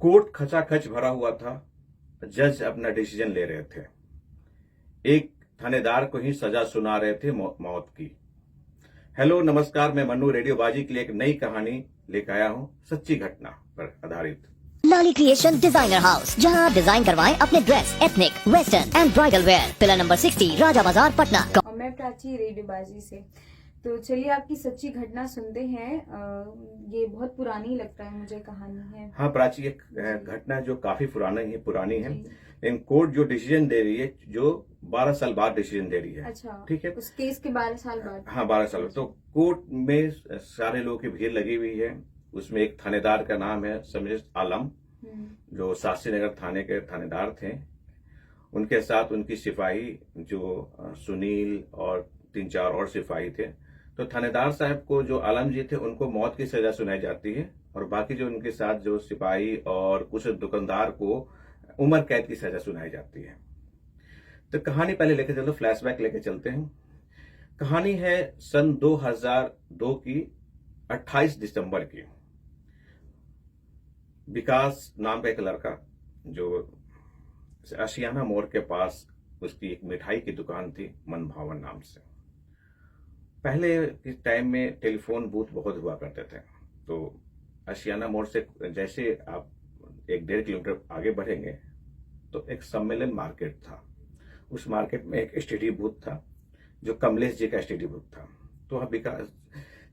Court खचाखच भरा हुआ था। जज अपना डिसीजन ले रहे थे। एक थानेदार को ही सजा सुना रहे थे मौत की। हेलो नमस्कार, मैं मन्नू रेडियोबाजी के लिए एक नई कहानी लेकर आया हूं, सच्ची घटना पर आधारित। लाली क्रिएशन डिजाइनर हाउस, जहां आप डिजाइन करवाएं अपने dress, ethnic, western and bridal where. Pillar number 60, राजा बाजार, पटना। और मैं प्राची रेडियोबाजी से। तो चलिए आपकी सच्ची घटना सुनते हैं। ये बहुत पुरानी लगता है मुझे कहानी है। हाँ प्राची, एक घटना जो काफी पुरानी है। लेकिन कोर्ट जो डिसीजन दे रही है, जो 12 साल बाद डिसीजन दे रही है। अच्छा, ठीक है, उस केस के 12 साल बाद। हाँ 12 साल। तो कोर्ट में सारे लोगों की भीड़ लगी हुई है। उसमें एक थानेदार का नाम है समीर आलम, जो शास्त्री नगर थाने के थानेदार थे। उनके साथ उनकी सिपाही जो सुनील और 3-4 और सिपाही थे। तो थानेदार साहब को, जो आलम जी थे, उनको मौत की सजा सुनाई जाती है और बाकी जो उनके साथ जो सिपाही और कुछ दुकानदार को उम्र कैद की सजा सुनाई जाती है। तो कहानी पहले लेके चलते, फ्लैशबैक लेके चलते हैं। कहानी है सन 2002 की 28 दिसंबर की। विकास नाम का एक लड़का, जो आशियाना मोड़ के पास उसकी एक मिठाई की दुकान थी, मन भावन नाम से। पहले के टाइम में टेलीफोन बूथ बहुत हुआ करते थे। तो आशियाना मोड़ से जैसे आप 1-1.5 किलोमीटर आगे बढ़ेंगे तो एक सम्मेलन मार्केट था। उस मार्केट में एक एसटीडी बूथ था, जो कमलेश जी का एसटीडी बूथ था। तो हम विकास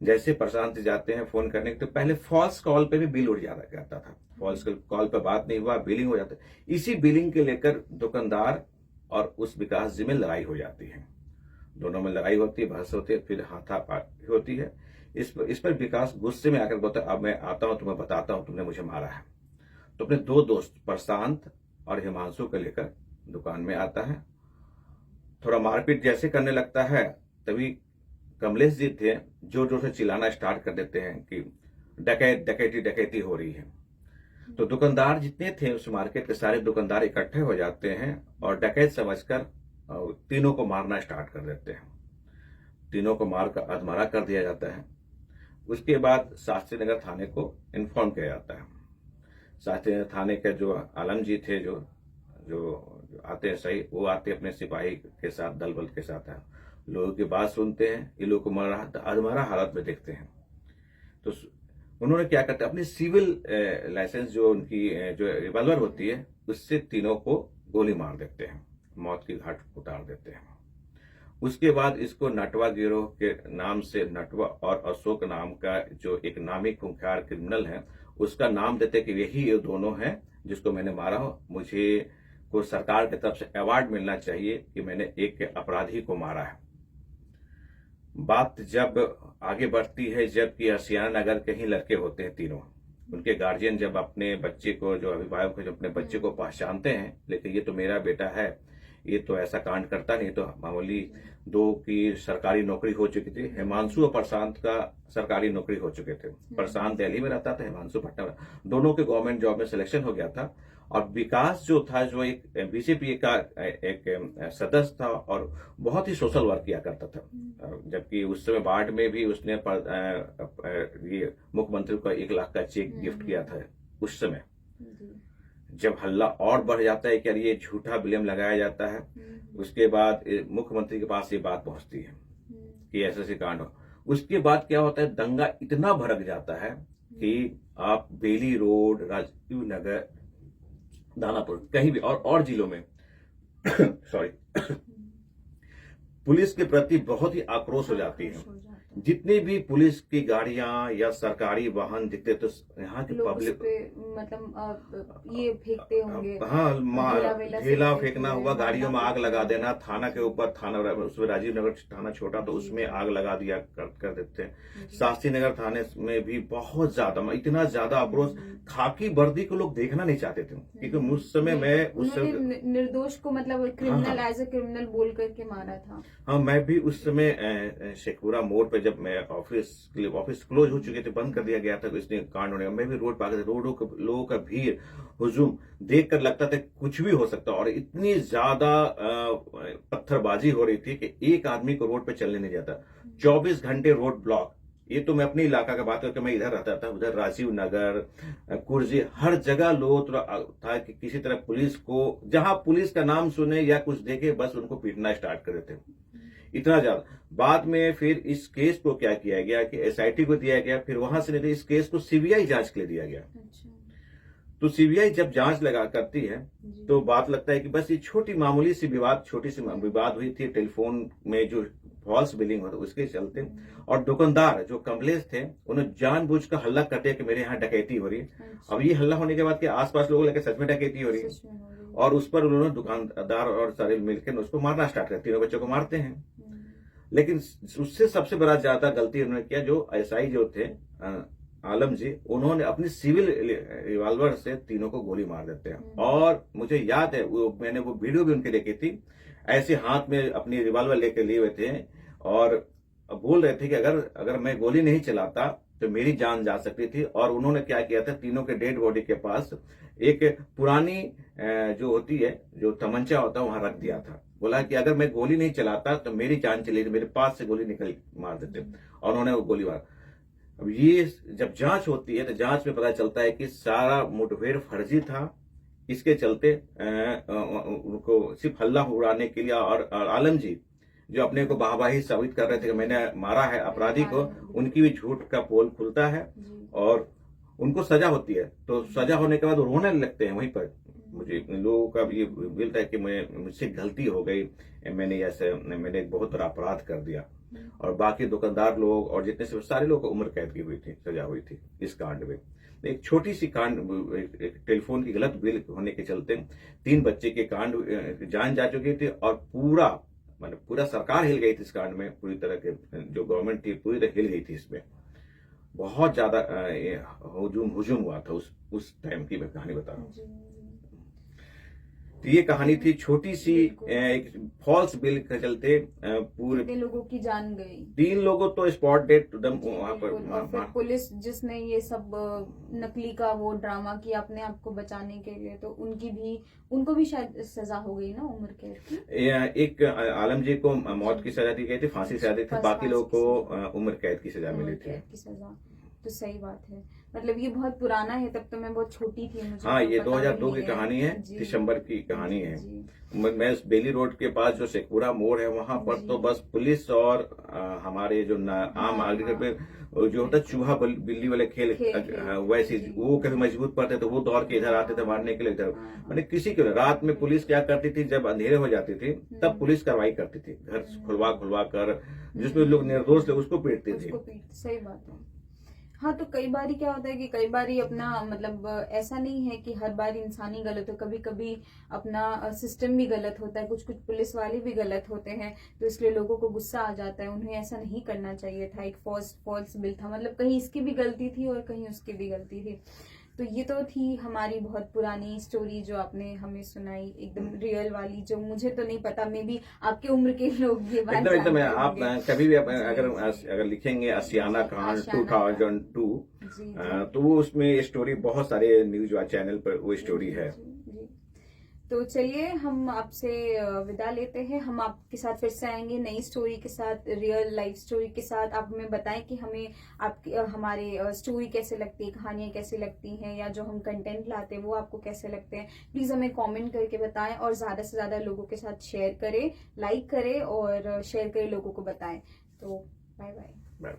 जैसे प्रशांत जाते हैं फोन करने के, तो पहले फॉल्स कॉल पे भी बिल उड़ जाता था। फॉल्स कॉल पे बात नहीं हुआ, बिलिंग हो जाता। इसी बिलिंग के लेकर दुकानदार और उस विकास जी में लड़ाई हो जाती है। दोनों में लड़ाई होती है, बहस होती है, फिर हाथापाई होती है। इस पर विकास गुस्से में आकर बोलता है, अब मैं आता हूं, तुम्हें बताता हूं तुमने मुझे मारा है। तो अपने 2 दोस्त प्रशांत और हिमांशु को लेकर दुकान में आता है। थोड़ा मारपीट जैसे करने लगता है, तभी कमलेश जी थे, जोर जोर से चिल्लाना स्टार्ट कर देते हैं कि डकैती हो रही है। तो दुकानदार जितने थे उस मार्केट के, सारे दुकानदार इकट्ठे हो जाते हैं और डकैत समझकर तीनों को मारना स्टार्ट कर देते हैं। तीनों को मारकर अधमरा कर दिया जाता है। उसके बाद शास्त्री नगर थाने को इन्फॉर्म किया जाता है। शास्त्री नगर थाने के जो आलम जी थे, जो आते हैं सही, वो आते अपने सिपाही के साथ, दल बल के साथ है। लोगों की बात सुनते हैं, ये लोग को अधमरा हालत में देखते हैं। तो उन्होंने क्या करते हैं, अपनी सिविल लाइसेंस जो उनकी जो रिवॉल्वर होती है, उससे तीनों को गोली मार देते हैं, मौत की घाट उतार देते हैं। उसके बाद इसको नटवा गिरोह के नाम से, नटवा और अशोक नाम का जो एक नामी खूंखार क्रिमिनल है, उसका नाम देते कि यही ये दोनों हैं जिसको मैंने मारा हो। मुझे को सरकार की तरफ से अवार्ड मिलना चाहिए कि मैंने एक अपराधी को मारा है। बात जब आगे बढ़ती है, जबकि आशियाना नगर के ही लड़के होते हैं तीनों, उनके गार्जियन जब अपने बच्चे को, जो अभिभावक जब अपने बच्चे को पहचानते हैं, लेकिन ये तो मेरा बेटा है, ये तो ऐसा कांड करता नहीं। तो मामूली 2 की सरकारी नौकरी हो चुकी थी। हिमांशु और प्रशांत का सरकारी नौकरी हो चुके थे। प्रशांत दिल्ली में रहता था, हिमांशु पटना में। दोनों के गवर्नमेंट जॉब में सिलेक्शन हो गया था। और विकास जो था, जो एक बीजेपी का एक सदस्य था और बहुत ही सोशल वर्क किया करता था। जबकि उस समय बाढ़ में भी उसने ये मुख्यमंत्री को 1 लाख का चेक गिफ्ट किया था। उस समय जब हल्ला और बढ़ जाता है कि यार ये झूठा ब्लेम लगाया जाता है, उसके बाद मुख्यमंत्री के पास ये बात पहुंचती है कि ऐसे कांड हो। उसके बाद क्या होता है, दंगा इतना भड़क जाता है कि आप बेली रोड, राजीव नगर, दानापुर, कहीं भी और जिलों में सॉरी पुलिस के प्रति बहुत ही आक्रोश हो जाती है। जितनी भी पुलिस की गाड़ियां या सरकारी वाहन दिखते, तो यहाँ की पब्लिक मतलब ये फेंकते होंगे। हाँ, ढेला फेंकना हुआ, गाड़ियों में आग लगा देना। थाना के ऊपर, थाना उसमें राजीव नगर थाना छोटा, तो उसमें आग लगा दिया कर देते हैं। शास्त्री नगर थाने में भी बहुत ज्यादा, इतना ज्यादा आक्रोश, खाकी वर्दी को लोग देखना नहीं चाहते थे। क्योंकि उस समय मैं निर्दोष को, मतलब क्रिमिनल, एज ए क्रिमिनल बोल करके मारा था। हाँ, मैं भी उस समय शेखपुरा मोड़ पे, जब मैं ऑफिस क्लोज हो चुके थे, बंद कर दिया गया था इसलिए कांड होने, मैं भी रोड पर आ गया था। लोगों का भीड़ हुजूम देख कर लगता था कुछ भी हो सकता। और इतनी ज्यादा पत्थरबाजी हो रही थी कि एक आदमी को रोड पे चलने नहीं जाता। 24 घंटे रोड ब्लॉक, ये तो मैं अपने इलाका का बात करके मैं इधर रहता था, उधर राजीव नगर, कुर्जी, हर जगह लोग था कि किसी तरह पुलिस को, जहां पुलिस का नाम सुने या कुछ देखे बस उनको पीटना स्टार्ट कर देते, इतना ज्यादा। बाद में फिर इस केस को क्या किया गया कि एसआईटी को दिया गया, फिर वहां से नहीं इस केस को सीबीआई जांच के लिए दिया गया। अच्छा। तो सीबीआई जब जांच लगा करती है जी। तो बात लगता है कि बस ये छोटी मामूली सी छोटी सी विवाद हुई थी टेलीफोन में जो फॉल्स बिलिंग होता उसके चलते, और दुकानदार जो कमलेश थे उन्होंने जानबूझकर हल्ला कर दिया कि मेरे यहाँ डकैती हो रही है। अच्छा। अब ये हल्ला होने के बाद के आसपास लोगों लगे सच में डकैती हो रही है, सच में हो रही है। और उस पर उन्होंने दुकानदार और सारे मिलकर उसको मारना स्टार्ट कर, तीनों बच्चों को मारते हैं। लेकिन उससे सबसे बड़ा ज्यादा गलती उन्होंने किया, जो एसआई जो थे आलम जी, उन्होंने अपनी सिविल रिवॉल्वर से तीनों को गोली मार देते हैं। और मुझे याद है मैंने वो वीडियो भी उनके देखी थी, ऐसे हाथ में अपनी रिवॉल्वर लेकर लिए हुए थे और बोल रहे थे कि अगर मैं गोली नहीं चलाता तो मेरी जान जा सकती थी। और उन्होंने क्या किया था, तीनों के डेड बॉडी के पास एक पुरानी जो होती है, जो तमंचा होता है, वहां रख दिया था। बोला कि अगर मैं गोली नहीं चलाता तो मेरी जान चली, मेरे पास से गोली निकल मार देते, और उन्होंने वो गोली मार। अब ये जब जांच होती है तो जांच में पता चलता है कि सारा मुठभेड़ फर्जी था। इसके चलते उनको सिर्फ हल्ला उड़ाने के लिए, और आलम जी जो अपने को वाहवाही साबित कर रहे थे कि मैंने मारा है अपराधी को, उनकी भी झूठ का पोल खुलता है और उनको सजा होती है। तो सजा होने के बाद वो रोने लगते हैं वहीं पर। मुझे लोगों का भी मिलता है कि मुझसे गलती हो गई, मैंने एक बहुत बड़ा अपराध कर दिया। और बाकी दुकानदार लोग और जितने से सारे लोग को उम्र कैद की हुई थी, सजा हुई थी इस कांड में। एक छोटी सी कांड, एक टेलीफोन की गलत बिल होने के चलते 3 बच्चे के कांड जान जा चुकी थी, और पूरा सरकार हिल गई थी इस कांड में। पूरी तरह के जो गवर्नमेंट थी पूरी तरह हिल गई थी इसमें। बहुत ज्यादा हुजूम हुआ था उस टाइम की मैं कहानी बता रहा हूँ। तो ये कहानी थी छोटी सी, एक फॉल्स बिल के चलते पूरे 3 लोगों की जान गई। 3 लोगों तो स्पॉट डेट वहां पर। और फिर पुलिस जिसने ये सब नकली का वो ड्रामा किया अपने आप को बचाने के लिए, तो उनको भी शायद सजा हो गई ना, उम्र कैद की। एक आलम जी को मौत की सजा दी गई थी, फांसी सजा दी थी, बाकी लोगों को उम्र कैद की सजा मिली थी। तो सही बात है, मतलब ये बहुत पुराना है, तब तो मैं बहुत छोटी थी, मुझे हाँ, तो ये पता 2002 भी की नहीं कहानी है, दिसंबर की कहानी है। मैं बेली रोड के पास जो शेखपुरा मोड़ है वहां पर तो बस पुलिस और हमारे जो आम आदमी पे जो होता है चूहा बिल्ली वाले खेल वैसे वो कभी मजबूत पड़ते तो वो दौड़ के इधर आते थे मारने के लिए। इधर मैंने किसी को रात में पुलिस क्या करती थी, जब अंधेरे हो जाती थी तब पुलिस कार्रवाई करती थी, घर खुलवा कर, जिसमें लोग निर्दोष थे उसको पीटती थी। सही बात है। हाँ, तो कई बार क्या होता है कि कई बार अपना मतलब ऐसा नहीं है कि हर बार इंसान ही गलत हो, कभी कभी अपना सिस्टम भी गलत होता है, कुछ पुलिस वाले भी गलत होते हैं, तो इसलिए लोगों को गुस्सा आ जाता है। उन्हें ऐसा नहीं करना चाहिए था, एक फॉल्स बिल था, मतलब कहीं इसकी भी गलती थी और कहीं उसकी भी गलती थी। तो ये तो थी हमारी बहुत पुरानी स्टोरी जो आपने हमें सुनाई, एकदम रियल वाली, जो मुझे तो नहीं पता, मे भी आपके उम्र के लोग ये बात एकदम आप कभी भी अगर लिखेंगे आशियाना कांड 2002 तो वो उसमें स्टोरी बहुत सारे न्यूज चैनल पर वो स्टोरी है। तो चलिए हम आपसे विदा लेते हैं, हम आपके साथ फिर से आएंगे नई स्टोरी के साथ, रियल लाइफ स्टोरी के साथ। आप हमें बताएं कि हमें हमारे स्टोरी कैसे लगती है, कहानियां कैसी लगती हैं, या जो हम कंटेंट लाते हैं वो आपको कैसे लगते हैं। प्लीज हमें कमेंट करके बताएं, और ज्यादा से ज्यादा लोगों के साथ शेयर करें, लाइक करें और शेयर करें, लोगों को बताएं। तो बाय बाय।